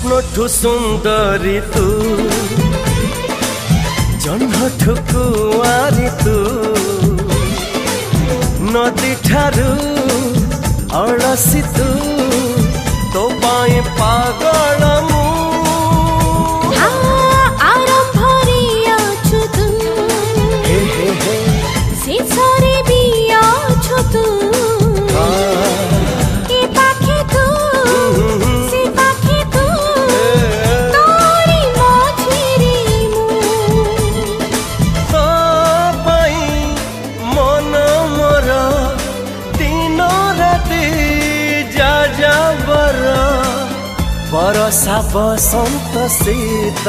स्वप्नठु सुंदरी तू जन्मठु कुआरी तू नदी ठारू अड़सी तू तो पाए पागल मु बरसा बसंत शीत